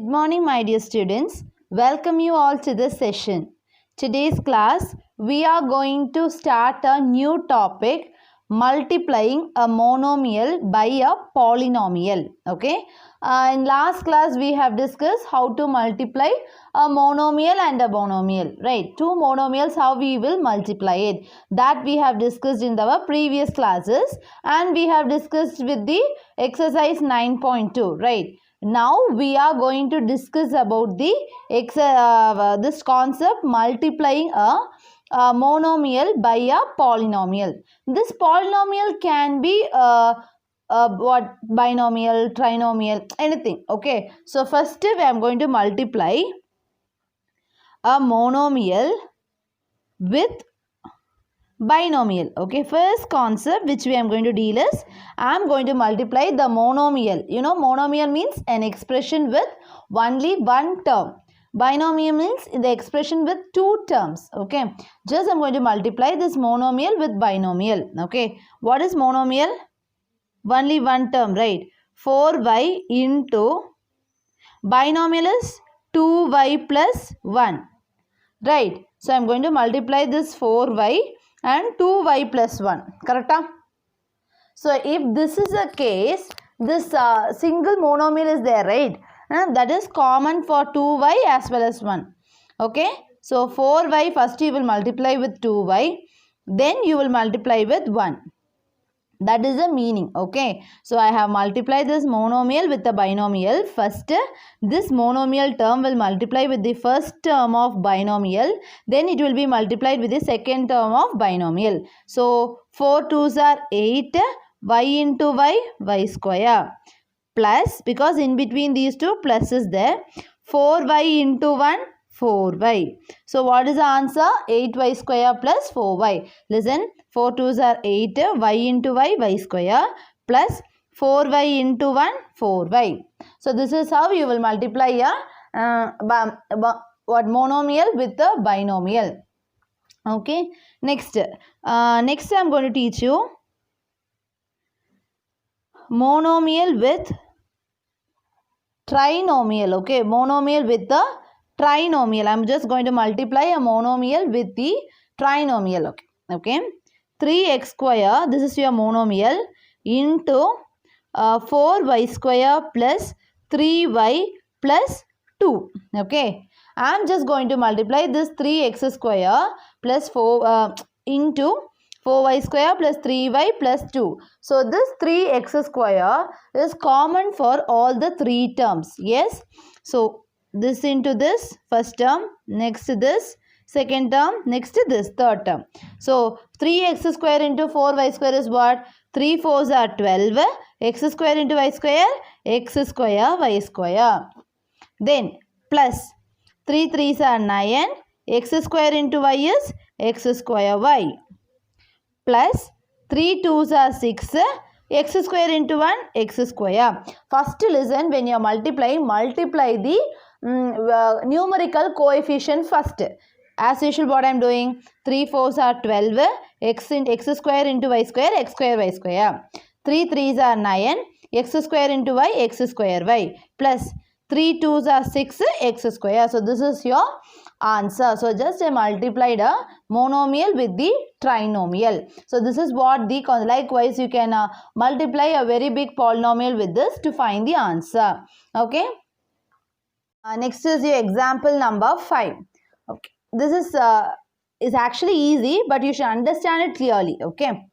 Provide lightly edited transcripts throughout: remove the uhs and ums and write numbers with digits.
Good morning, my dear students. Welcome you all to this session. Today's class, we are going to start a new topic, multiplying a monomial by a polynomial. Okay. In last class, we have discussed how to multiply a monomial and a binomial. Right. Two monomials, how we will multiply it. That we have discussed in our previous classes, and we have discussed with the exercise 9.2. Right. Now we are going to discuss about the this concept, multiplying a monomial by a polynomial. This polynomial can be what binomial, trinomial, anything. Okay. So first I am going to multiply a monomial with binomial. Okay, first concept which we am going to deal is I am going to multiply the monomial. You know, monomial means an expression with only one term. Binomial means the expression with two terms. Okay, just I am going to multiply this monomial with binomial. Okay, what is monomial? Only one term, right? 4y into binomial is 2y plus 1. Right, so I am going to multiply this 4y and 2y plus 1. Correct? So if this is the case, this single monomial is there, right? That is common for 2y as well as 1. Okay. So 4y first you will multiply with 2y. Then you will multiply with 1. That is the meaning. Okay. So I have multiplied this monomial with the binomial. First, this monomial term will multiply with the first term of binomial. Then it will be multiplied with the second term of binomial. So 4 2s are 8. Y into y square. Plus, because in between these two plus is there. 4y into 1, 4y. So what is the answer? 8y square plus 4y. Listen. 4 2s are 8, y into y square plus 4y into 1, 4y. So this is how you will multiply a monomial with the binomial. Okay. Next I am going to teach you monomial with trinomial. Okay, monomial with the trinomial. I am just going to multiply a monomial with the trinomial. Okay. Okay. 3x square, this is your monomial, into 4y square plus 3y plus 2. Okay. I am just going to multiply this 3x square plus 4 into 4y square plus 3y plus 2. So this 3x square is common for all the three terms. Yes. So this into this first term, next this second term, next this third term. So 3x square into 4y square is what? 3 4s are 12. X square into y square, x square y square. Then plus 3 3s are 9. X square into y is x square y. Plus 3 2s are 6. X square into 1, x square. First listen, when you are multiplying, multiply the numerical coefficient first. As usual, what I am doing? 3 4s are 12. X square into y square, x square y square. 3 3s are 9. X square into y, x square y. Plus 3 2s are 6, x square. So this is your answer. So just I multiplied a monomial with the trinomial. So this is what the, likewise you can multiply a very big polynomial with this to find the answer. Okay. Next is your example number 5. Okay. This is actually easy, but you should understand it clearly. Okay.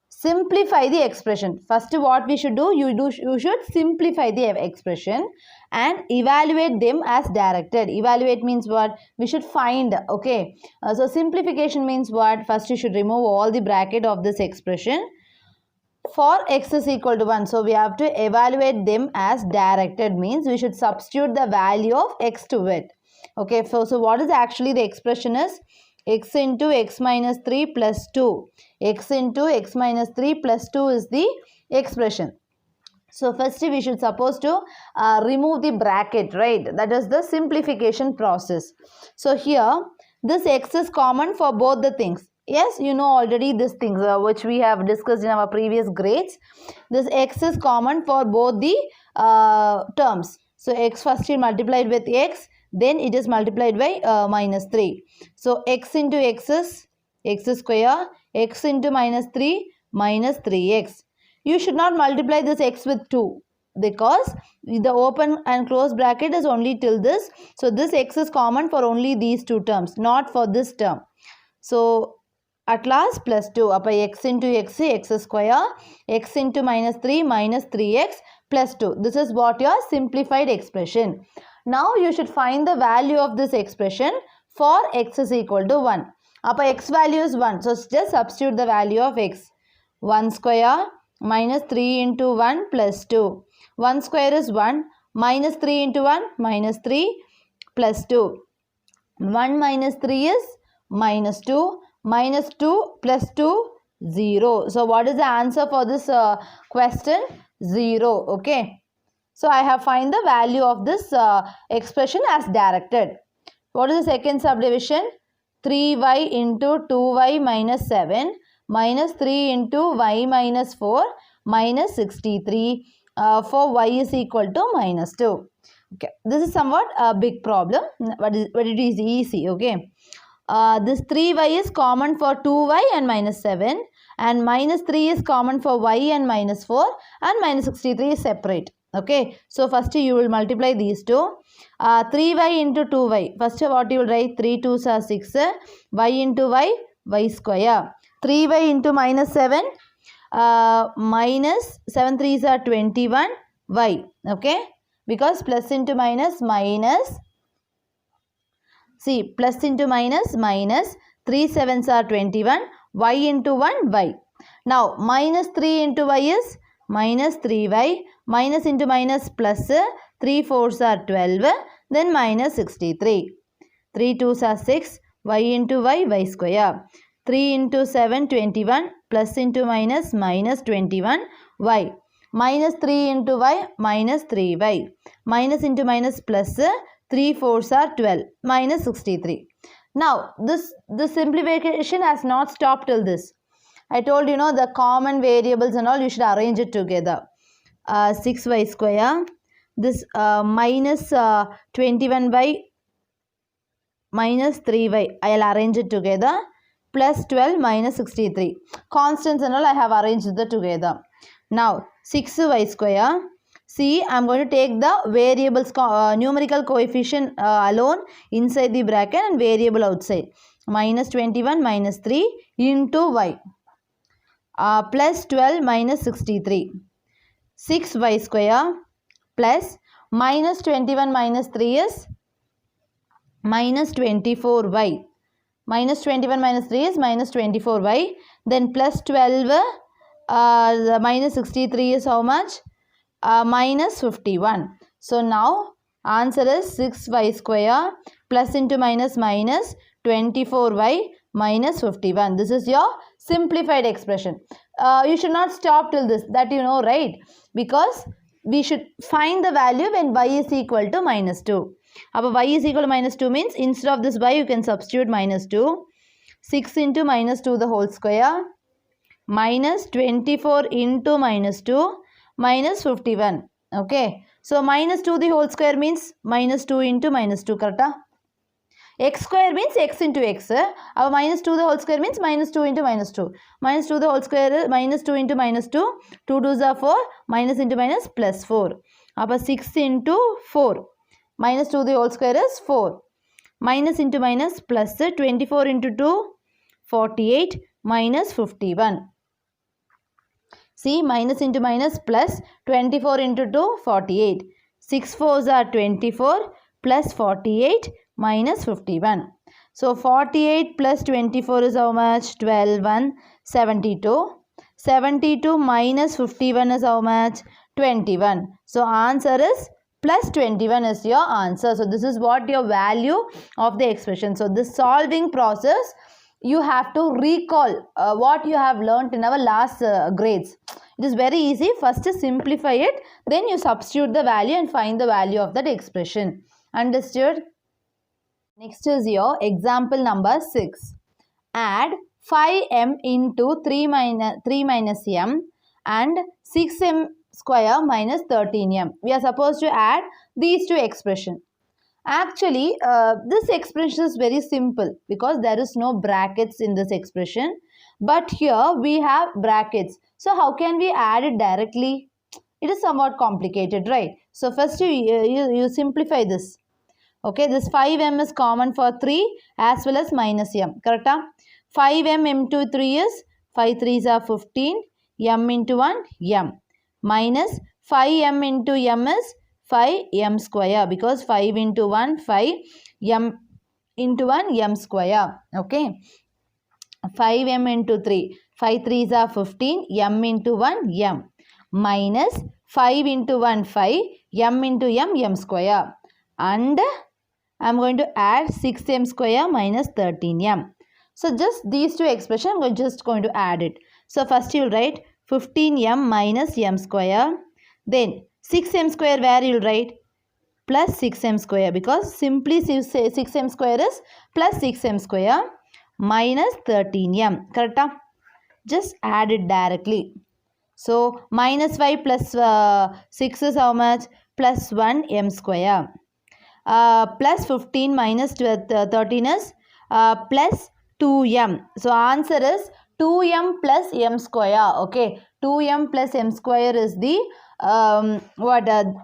Simplify the expression. First, what we should do? You should simplify the expression and evaluate them as directed. Evaluate means what? We should find. Okay. So simplification means what? First, you should remove all the bracket of this expression. For x is equal to 1. So we have to evaluate them as directed, means we should substitute the value of x to it. Okay, so what is actually the expression is x into x minus 3 plus 2. X into x minus 3 plus 2 is the expression. So first we should suppose to remove the bracket, right? That is the simplification process. So here this x is common for both the things. Yes, you know already these things which we have discussed in our previous grades. This x is common for both the terms. So x first you multiplied with x, then it is multiplied by minus 3. So x into x is x square, x into minus 3 minus 3x. You should not multiply this x with 2 because the open and close bracket is only till this. So this x is common for only these two terms, not for this term. So at last plus 2. Appa x into x, x square, x into minus 3 minus 3x plus 2. This is what your simplified expression. Now you should find the value of this expression for x is equal to 1. Appa x value is 1. So just substitute the value of x. 1 square minus 3 into 1 plus 2. 1 square is 1. Minus 3 into 1 minus 3 plus 2. 1 minus 3 is minus 2. Minus 2 plus 2, 0. So what is the answer for this question? 0. Okay. So I have find the value of this expression as directed. What is the second subdivision? 3y into 2y minus 7 minus 3 into y minus 4 minus 63 for y is equal to minus 2. Okay. This is somewhat a big problem, but it is easy. Okay. This 3y is common for 2y and minus 7, and minus 3 is common for y and minus 4, and minus 63 is separate. Okay, so first you will multiply these two. 3y into 2y. First what you will write? 3 2s are 6. Y into y square. 3y into minus 7. Minus 7 3s are 21 y. Okay, because plus into minus minus. See, plus into minus minus, 3 7s are 21, y into 1 y. Now, minus 3 into y is minus 3y, minus into minus plus, 3 4s are 12, then minus 63. 3 2s are 6, y into y square. 3 into 7, 21, plus into minus minus 21, y. Minus 3 into y, minus 3y. Minus into minus plus, 3 4s are 12 minus 63. Now this simplification has not stopped till this. I told the common variables and all you should arrange it together. 6y square, this minus 21 by minus 3y, I will arrange it together, plus 12 minus 63. Constants and all I have arranged it together. Now 6y square. See, I am going to take the variables, numerical coefficient alone inside the bracket and variable outside. Minus 21 minus 3 into y. Plus 12 minus 63. 6y square plus minus 21 minus 3 is minus 24y. Minus 21 minus 3 is minus 24y. Then plus 12 minus 63 is how much? Minus 51. So now answer is 6y square plus into minus minus 24y minus 51. This is your simplified expression. You should not stop till this, that you know, right? Because we should find the value when y is equal to minus 2. Now y is equal to minus 2 means instead of this y you can substitute minus 2. 6 into minus 2 the whole square minus 24 into minus 2 minus 51. Okay. So minus 2 the whole square means minus 2 into minus 2. Correct? X square means x into x. Our minus 2 the whole square means minus 2 into minus 2. Minus 2 the whole square is minus 2 into minus 2. 2 2s are 4. Minus into minus plus 4. Our 6 into 4. Minus 2 the whole square is 4. Minus into minus plus 24 into 2. 48 minus 51. See, minus into minus plus 24 into 2, 48. 6 4s are 24 plus 48 minus 51. So, 48 plus 24 is how much? 12, 1, 72. 72 minus 51 is how much? 21. So, answer is plus 21 is your answer. So, this is what your value of the expression. So, this solving process, you have to recall what you have learnt in our last grades. It is very easy. First simplify it, then you substitute the value and find the value of that expression. Understood? Next is your example number 6. Add 5m into 3 minus m and 6m square minus 13m. We are supposed to add these two expression. Actually, this expression is very simple because there is no brackets in this expression. But here we have brackets. So how can we add it directly? It is somewhat complicated, right? So first you simplify this. Okay, this 5m is common for 3 as well as minus m. Correct? 5m into 3 is 5 3s are 15. M into 1 m. Minus 5m into m is 5m square because 5 into 1 5 m into 1 m square. Okay. 5m into 3. 5 3s are 15. M into 1 m. Minus 5 into 1 5. M into m square. And I am going to add 6m square minus 13m. So just these two expressions, I am just going to add it. So first you will write 15m minus m square. Then 6m square where you will write? Plus 6m square because simply 6m square is plus 6m square minus 13m. Correct? Just add it directly. So minus 5 plus 6 is how much? Plus 1m square. Plus 15 minus 13 is plus 2m. So answer is 2m plus m square. Okay, 2m plus m square is the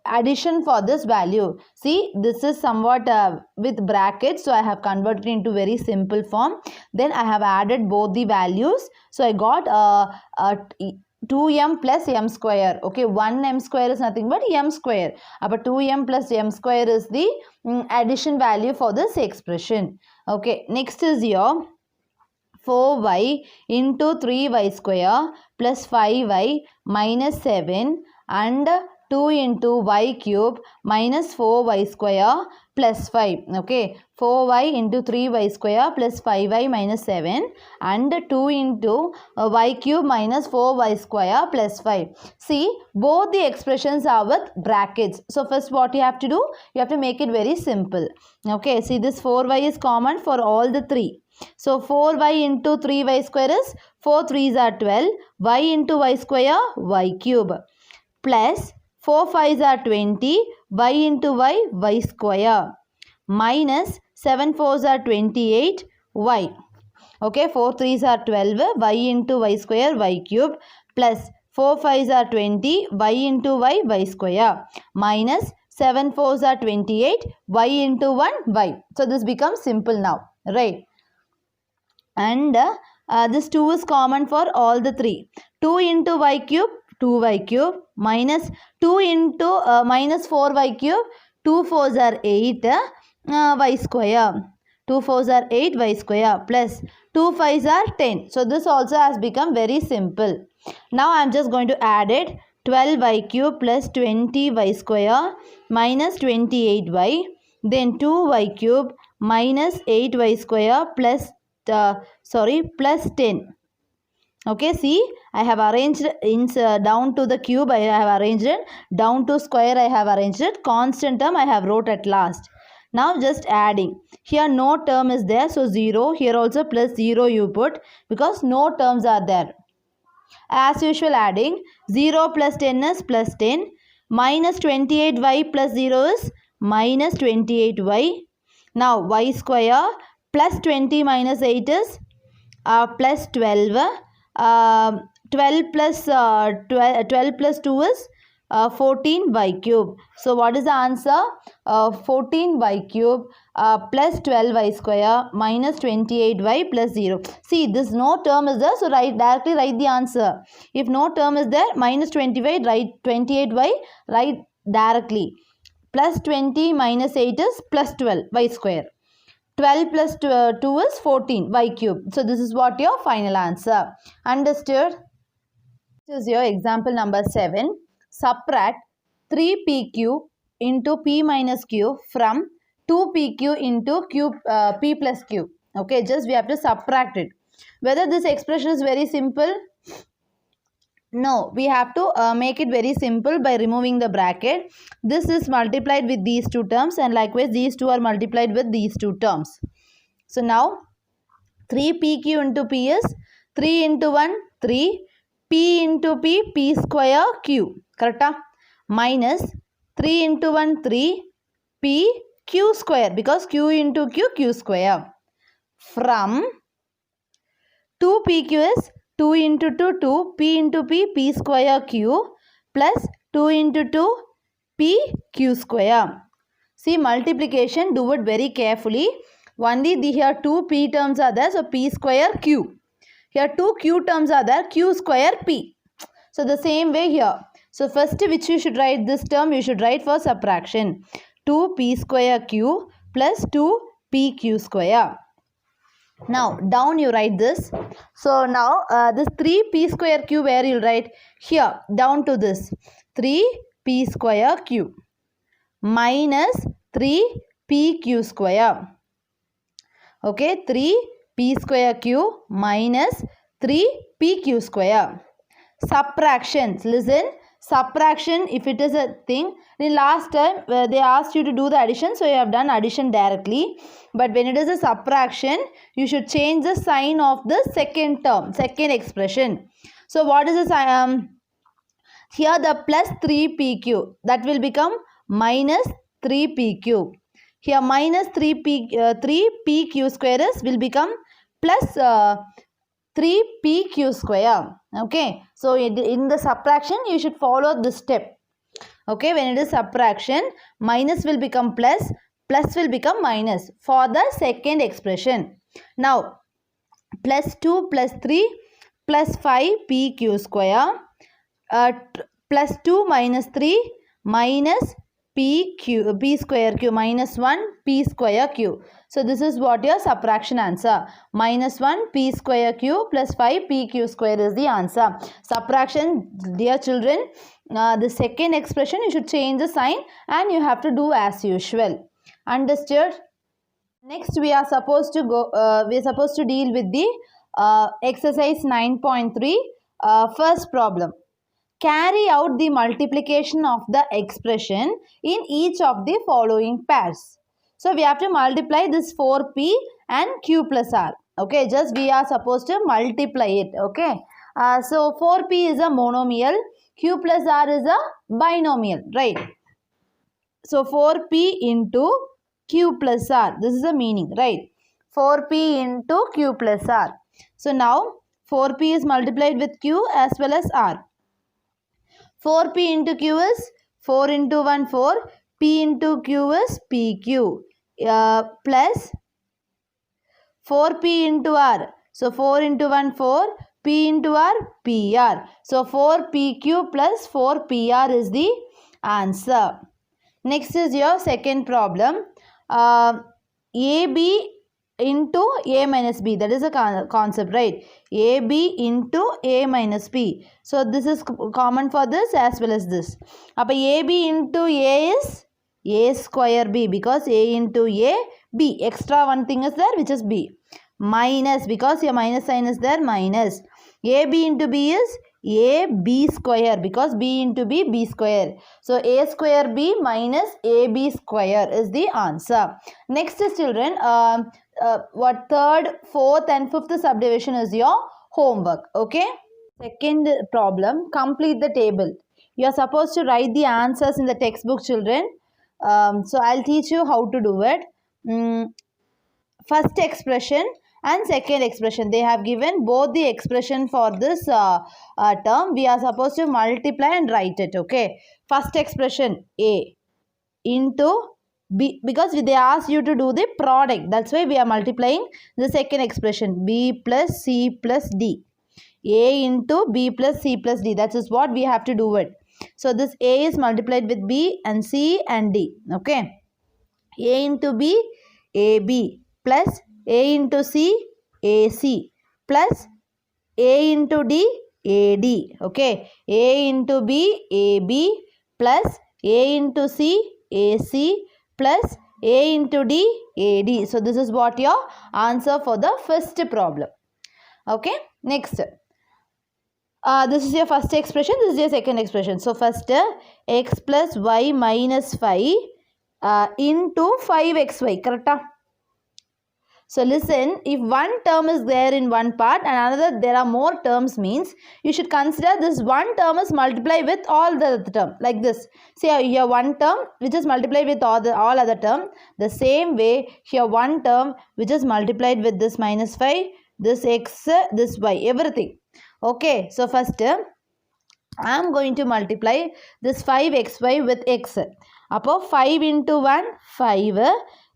addition for this value. See, this is somewhat with brackets, so I have converted into very simple form. Then I have added both the values. So I got 2m plus m square. Okay, 1m square is nothing but m square. But 2m plus m square is the addition value for this expression. Okay, next is your 4y into 3y square plus 5y minus 7 and 2 into y cube minus 4y square plus 5. Okay, 4y into 3y square plus 5y minus 7 and 2 into y cube minus 4y square plus 5. See, both the expressions are with brackets. So first what you have to do? You have to make it very simple. Okay, see, this 4y is common for all the three. So 4y into 3y square is 4 3s are 12. Y into y square, y cube. Plus 4 5s are 20. Y into y square. Minus 7 4s are 28. Y. Okay, 4 3s are 12. Y into y square, y cube. Plus 4 5s are 20. Y into y square. Minus 7 4s are 28. Y into 1 y. So this becomes simple now. Right. And this 2 is common for all the three. 2 into y cube, 2y cube, minus 2 into minus 4y cube, 2 4s are 8 y square. 2 4s are 8 y square plus 2 5s are 10. So this also has become very simple. Now I am just going to add it. 12y cube plus 20y square minus 28y. Then 2y cube minus 8y square plus plus 10. Okay, see, I have arranged down to the cube, I have arranged it. Down to square, I have arranged it. Constant term, I have wrote at last. Now just adding. Here no term is there, so 0. Here also plus 0 you put because no terms are there. As usual, adding. 0 plus 10 is plus 10. Minus 28y plus 0 is minus 28y. Now y square plus 20 minus 8 is plus 12. 12 plus 2 is 14y cube. So what is the answer? 14y cube plus 12y square minus 28y plus 0. See, this no term is there, so directly write the answer. If no term is there, minus 20y, write 28y, write directly. Plus 20 minus 8 is plus 12 y square. 12 plus 2 is 14 y cube. So this is what your final answer. Understood? This is your example number 7. Subtract 3pq into p minus q from 2pq into p plus q. Okay, just we have to subtract it. Whether this expression is very simple? No, we have to make it very simple by removing the bracket. This is multiplied with these two terms and likewise these two are multiplied with these two terms. So now 3pq into p is 3 into 1, 3. P into p, p square q. Correct? Minus 3 into 1, 3, p q square, because q into q square. From 2pq is 2 into 2, 2, p into p square q, plus 2 into 2, p q square. See, multiplication, do it very carefully. Only here 2 p terms are there, so p square q. Here 2 q terms are there, q square p. So the same way here. So first which you should write this term, you should write for subtraction. 2p square q plus 2pq square. Now down you write this. So now this 3p square q, where you will write? Here, down to this. 3p square q minus 3pq square. Okay, 3p square q minus 3pq square. Subtractions, listen, subtraction, if it is a thing, in last time they asked you to do the addition, so you have done addition directly. But when it is a subtraction, you should change the sign of the second term, second expression. So what is the sign? Here the plus 3pq, that will become minus 3pq. Here minus 3pq square will become plus 3pq square. Okay, so in the subtraction you should follow this step. Okay, when it is subtraction, minus will become plus, plus will become minus for the second expression. Now plus 2 plus 3 plus 5pq square, plus 2 minus 3 minus p square q, minus 1 p square q. So this is what your subtraction answer. Minus 1 p square q plus 5 pq square is the answer. Subtraction, dear children, the second expression you should change the sign and you have to do as usual. Understood? Next we are supposed to deal with the exercise 9.3 first problem. Carry out the multiplication of the expression in each of the following pairs. So we have to multiply this 4p and q plus r. Okay, just we are supposed to multiply it. Okay, so 4p is a monomial, q plus r is a binomial, right? So 4p into q plus r, this is the meaning, right? 4p into q plus r. So now 4p is multiplied with q as well as r. 4p into q is 4 into 1 4, p into q is pq, plus 4p into r. So 4 into 1 4, p into r pr. So 4pq plus 4pr is the answer. Next is your second problem. AB into a minus b, that is a concept, right? AB into a minus b. So this is common for this as well as this. Appa AB into a is a square b, because a into a b, extra one thing is there which is b, minus, because your minus sign is there, minus. AB into b is a b square, because b into b square. So a square b minus ab square is the answer. Next is children, what third, fourth and fifth subdivision is your homework. Okay, second problem, complete the table. You are supposed to write the answers in the textbook, children. So I'll teach you how to do it. First expression and second expression, they have given both the expression for this term. We are supposed to multiply and write it. Okay, first expression a into b, because they asked you to do the product, that's why we are multiplying. The second expression, b plus c plus d, a into b plus c plus d, that is what we have to do it. So this a is multiplied with b and c and d. Okay, a into b, ab, plus a into c, ac, plus a into d, ad. Okay, a into b, ab, plus a into c, ac, plus a into d, ad. So this is what your answer for the first problem. Okay, next. This is your first expression, this is your second expression. So first, x plus y minus 5 into 5xy, correct? So listen, if one term is there in one part and another there are more terms means you should consider this one term is multiply with all the other term like this. See here one term which is multiplied with all other term. The same way here one term which is multiplied with this minus 5, this x, this y, everything. Okay, so first I am going to multiply this 5xy with x. Appo 5 into 1 5,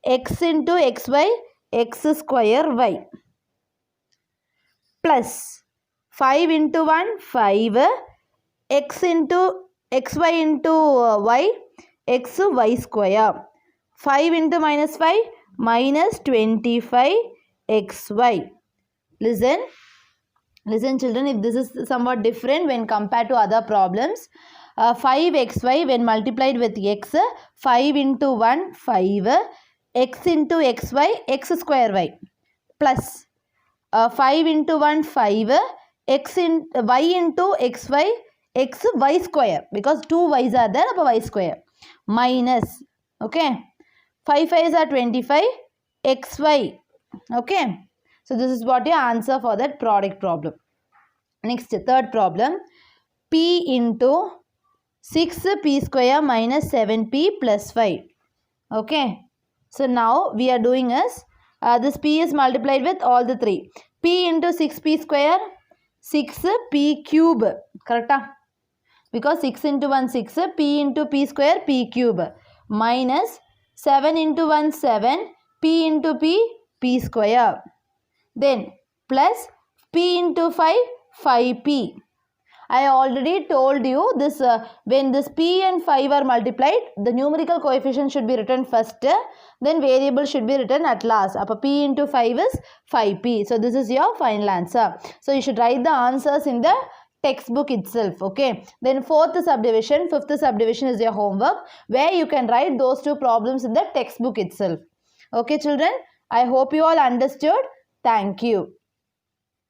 x into xy x square y plus 5 into 1 5, x into xy into y x y square, 5 into minus 5 minus 25 xy. Listen children, if this is somewhat different when compared to other problems. 5xy when multiplied with x, 5 into 1 5, x into xy x square y plus 5 into 1 5, x in y into xy x y square, because 2 y's are there, y square minus, okay, 5 5's are 25 xy. Okay, so this is what your answer for that product problem. Next, third problem, p into 6p square minus 7p plus 5. Okay, so now we are doing is this p is multiplied with all the three. P into 6p square 6p cube, correct? Because 6 into 1 6, p into p square p cube minus 7 into 1 7, p into p square, then plus p into 5 5p. I already told you this when this p and 5 are multiplied, the numerical coefficient should be written first, then variable should be written at last. Appa p into 5 is 5p. So this is your final answer. So you should write the answers in the textbook itself. Okay, then fourth subdivision, fifth subdivision is your homework, where you can write those two problems in the textbook itself. Okay children, I hope you all understood. Thank you.